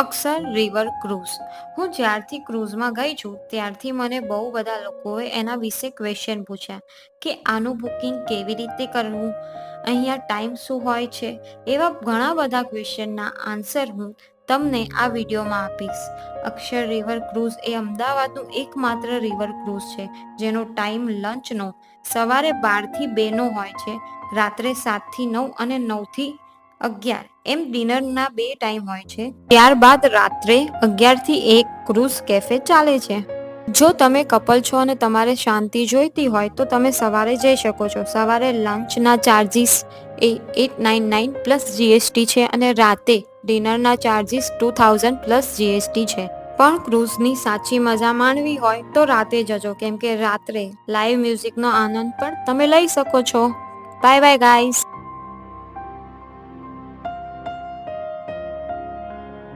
અક્ષર river cruise. હું જ્યારથી ક્રૂઝમાં ગઈ છું ત્યારથી મને બહુ બધા લોકોએ એના વિશે ક્વેશ્ચન પૂછ્યા કે આનું બુકિંગ કેવી રીતે કરવું, અહીંયા ટાઈમ શું હોય છે, એવા ઘણા બધા ક્વેશ્ચનના આન્સર હું તમને આ વિડીયોમાં આપીશ. અક્ષર રિવર ક્રૂઝ એ અમદાવાદનું એકમાત્ર રિવર ક્રૂઝ છે જેનો ટાઈમ લંચનો સવારે 12 થી 2 નો હોય છે, રાત્રે 7 થી 9 અને 9 થી 11 એમ ડિનરના 2 ટાઈમ હોય છે. ત્યારબાદ રાત્રે 11 થી 1 ક્રૂઝ કેફે ચાલે છે. જો તમે કપલ છો અને તમારે શાંતિ જોઈતી હોય તો તમે સવારે જઈ શકો છો. સવારે લંચના ચાર્જિસ એ 899 પ્લસ જીએસટી છે અને રાતે ડિનરના ચાર્જિસ 2000 પ્લસ જીએસટી છે. પણ ક્રૂઝની સાચી મજા માણવી હોય તો રાતે જજો, કેમ કે રાત્રે લાઈવ મ્યુઝિકનો આનંદ પણ તમે લઈ શકો છો. Bye bye guys.